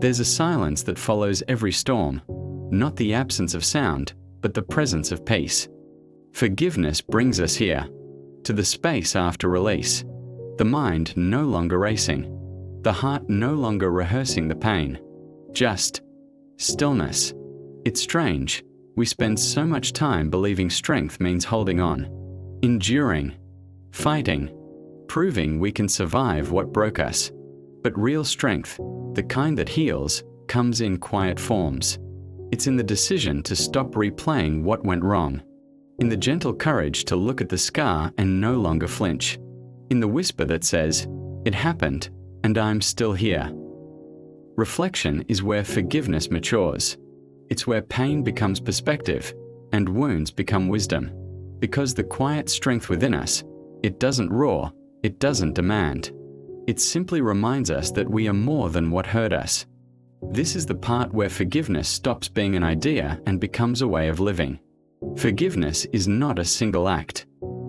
There's a silence that follows every storm, not the absence of sound, but the presence of peace. Forgiveness brings us here, to the space after release, the mind no longer racing, the heart no longer rehearsing the pain, just stillness. It's strange, we spend so much time believing strength means holding on, enduring, fighting, proving we can survive what broke us. But real strength, the kind that heals, comes in quiet forms. It's in the decision to stop replaying what went wrong, in the gentle courage to look at the scar and no longer flinch, in the whisper that says, "It happened, and I'm still here." Reflection is where forgiveness matures. It's where pain becomes perspective, and wounds become wisdom. Because the quiet strength within us, it doesn't roar, it doesn't demand. It simply reminds us that we are more than what hurt us. This is the part where forgiveness stops being an idea and becomes a way of living. Forgiveness is not a single act.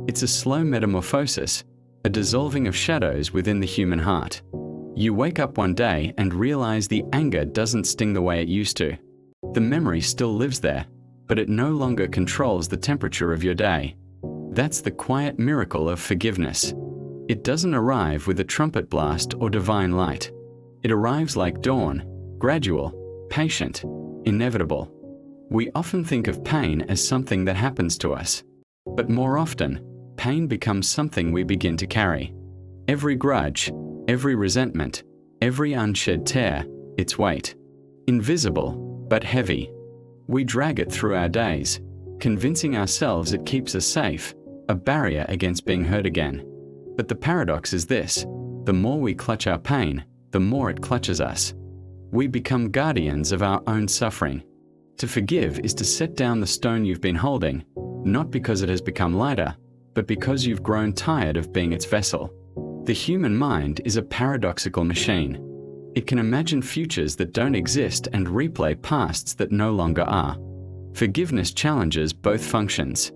It's a slow metamorphosis, a dissolving of shadows within the human heart. You wake up one day and realize the anger doesn't sting the way it used to. The memory still lives there, but it no longer controls the temperature of your day. That's the quiet miracle of forgiveness. It doesn't arrive with a trumpet blast or divine light. It arrives like dawn, gradual, patient, inevitable. We often think of pain as something that happens to us. But more often, pain becomes something we begin to carry. Every grudge, every resentment, every unshed tear, its weight. Invisible, but heavy. We drag it through our days, convincing ourselves it keeps us safe, a barrier against being hurt again. But the paradox is this: the more we clutch our pain, the more it clutches us. We become guardians of our own suffering. To forgive is to set down the stone you've been holding, not because it has become lighter, but because you've grown tired of being its vessel. The human mind is a paradoxical machine. It can imagine futures that don't exist and replay pasts that no longer are. Forgiveness challenges both functions.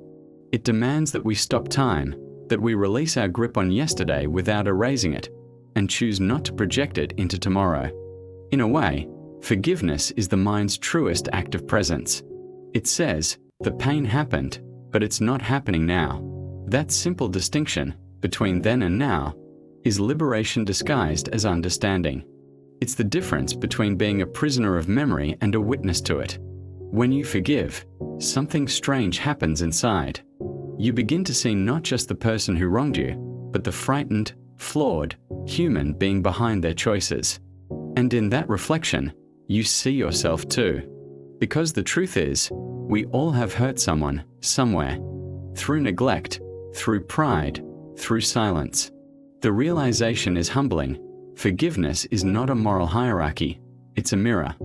It demands that we stop time, that we release our grip on yesterday without erasing it, and choose not to project it into tomorrow. In a way, forgiveness is the mind's truest act of presence. It says, the pain happened, but it's not happening now. That simple distinction, between then and now, is liberation disguised as understanding. It's the difference between being a prisoner of memory and a witness to it. When you forgive, something strange happens inside. You begin to see not just the person who wronged you, but the frightened, flawed, human being behind their choices. And in that reflection, you see yourself too. Because the truth is, we all have hurt someone, somewhere. Through neglect, through pride, through silence. The realization is humbling. Forgiveness is not a moral hierarchy, it's a mirror.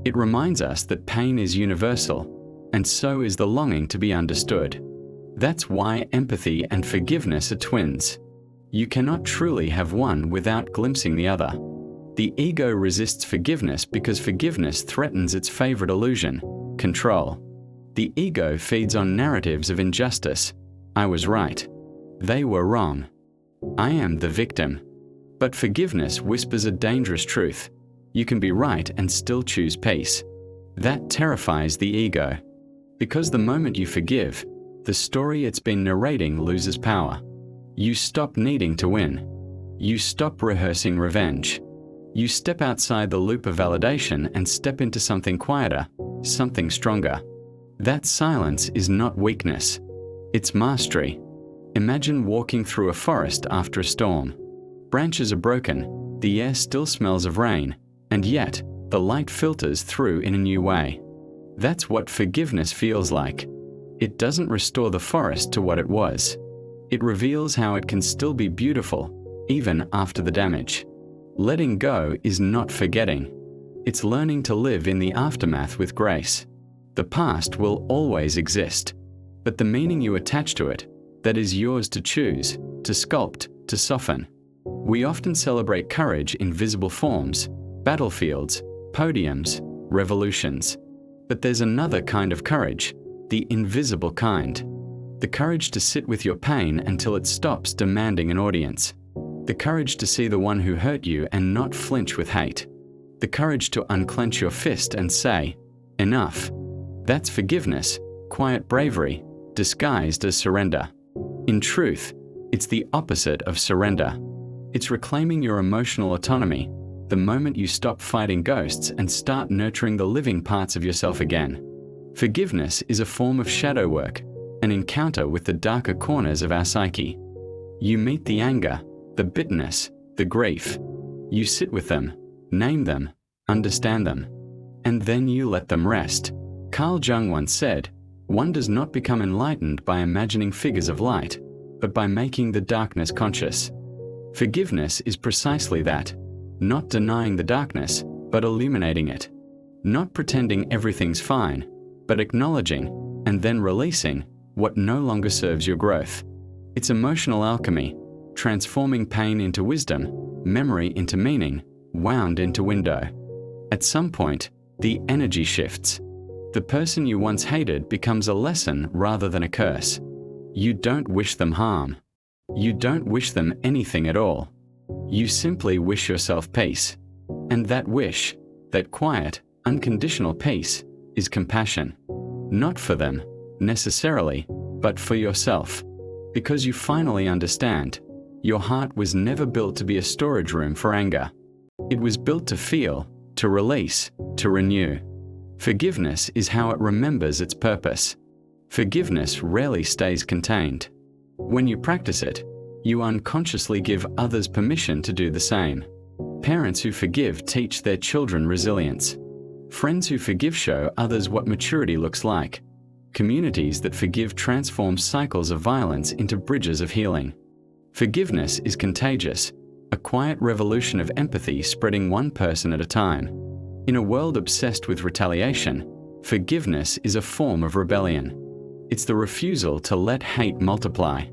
It reminds us that pain is universal, and so is the longing to be understood. That's why empathy and forgiveness are twins. You cannot truly have one without glimpsing the other. The ego resists forgiveness because forgiveness threatens its favorite illusion, control. The ego feeds on narratives of injustice. I was right. They were wrong. I am the victim. But forgiveness whispers a dangerous truth. You can be right and still choose peace. That terrifies the ego. Because the moment you forgive, the story it's been narrating loses power. You stop needing to win. You stop rehearsing revenge. You step outside the loop of validation and step into something quieter, something stronger. That silence is not weakness. It's mastery. Imagine walking through a forest after a storm. Branches are broken, the air still smells of rain, and yet the light filters through in a new way. That's what forgiveness feels like. It doesn't restore the forest to what it was. It reveals how it can still be beautiful, even after the damage. Letting go is not forgetting. It's learning to live in the aftermath with grace. The past will always exist, but the meaning you attach to it, that is yours to choose, to sculpt, to soften. We often celebrate courage in visible forms, battlefields, podiums, revolutions. But there's another kind of courage, the invisible kind. The courage to sit with your pain until it stops demanding an audience. The courage to see the one who hurt you and not flinch with hate. The courage to unclench your fist and say, "Enough." That's forgiveness, quiet bravery, disguised as surrender. In truth, it's the opposite of surrender. It's reclaiming your emotional autonomy, the moment you stop fighting ghosts and start nurturing the living parts of yourself again. Forgiveness is a form of shadow work, an encounter with the darker corners of our psyche. You meet the anger, the bitterness, the grief. You sit with them, name them, understand them, and then you let them rest. Carl Jung once said, "One does not become enlightened by imagining figures of light, but by making the darkness conscious." Forgiveness is precisely that, not denying the darkness, but illuminating it. Not pretending everything's fine, but acknowledging, and then releasing, what no longer serves your growth. It's emotional alchemy, transforming pain into wisdom, memory into meaning, wound into window. At some point, the energy shifts. The person you once hated becomes a lesson rather than a curse. You don't wish them harm. You don't wish them anything at all. You simply wish yourself peace. And that wish, that quiet, unconditional peace, is compassion. Not for them, necessarily, but for yourself. Because you finally understand, your heart was never built to be a storage room for anger. It was built to feel, to release, to renew. Forgiveness is how it remembers its purpose. Forgiveness rarely stays contained. When you practice it, you unconsciously give others permission to do the same. Parents who forgive teach their children resilience. Friends who forgive show others what maturity looks like. Communities that forgive transform cycles of violence into bridges of healing. Forgiveness is contagious, a quiet revolution of empathy spreading one person at a time. In a world obsessed with retaliation, forgiveness is a form of rebellion. It's the refusal to let hate multiply.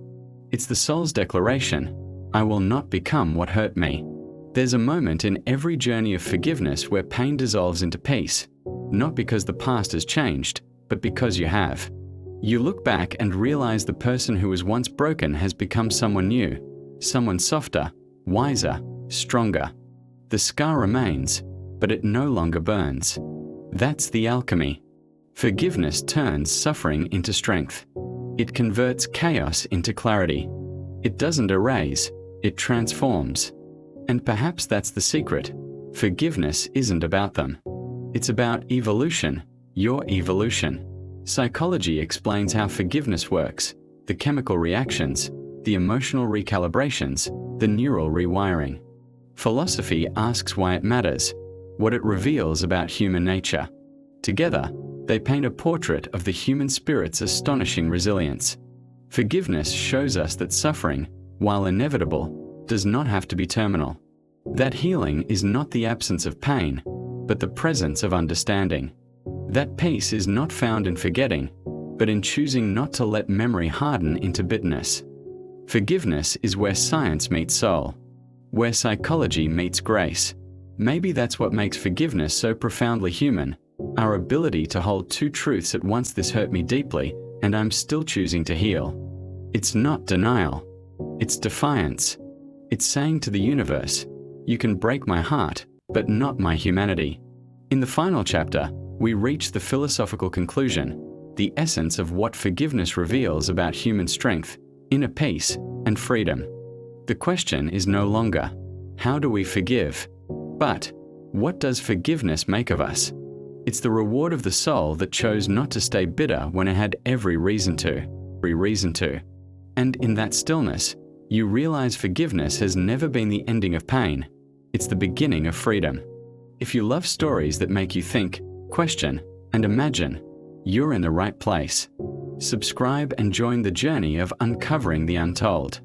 It's the soul's declaration, "I will not become what hurt me." There's a moment in every journey of forgiveness where pain dissolves into peace, not because the past has changed, but because you have. You look back and realize the person who was once broken has become someone new, someone softer, wiser, stronger. The scar remains, but it no longer burns. That's the alchemy. Forgiveness turns suffering into strength. It converts chaos into clarity. It doesn't erase, it transforms. And perhaps that's the secret. Forgiveness isn't about them. It's about evolution, your evolution. Psychology explains how forgiveness works, the chemical reactions, the emotional recalibrations, the neural rewiring. Philosophy asks why it matters, what it reveals about human nature. Together, they paint a portrait of the human spirit's astonishing resilience. Forgiveness shows us that suffering, while inevitable, does not have to be terminal. That healing is not the absence of pain, but the presence of understanding. That peace is not found in forgetting, but in choosing not to let memory harden into bitterness. Forgiveness is where science meets soul, where psychology meets grace. Maybe that's what makes forgiveness so profoundly human, our ability to hold two truths at once: this hurt me deeply, and I'm still choosing to heal. It's not denial. It's defiance. It's saying to the universe, "You can break my heart, but not my humanity." In the final chapter, we reach the philosophical conclusion, the essence of what forgiveness reveals about human strength, inner peace, and freedom. The question is no longer, how do we forgive? But, what does forgiveness make of us? It's the reward of the soul that chose not to stay bitter when it had every reason to. And in that stillness, you realize forgiveness has never been the ending of pain. It's the beginning of freedom. If you love stories that make you think, question, and imagine, you're in the right place. Subscribe and join the journey of uncovering the untold.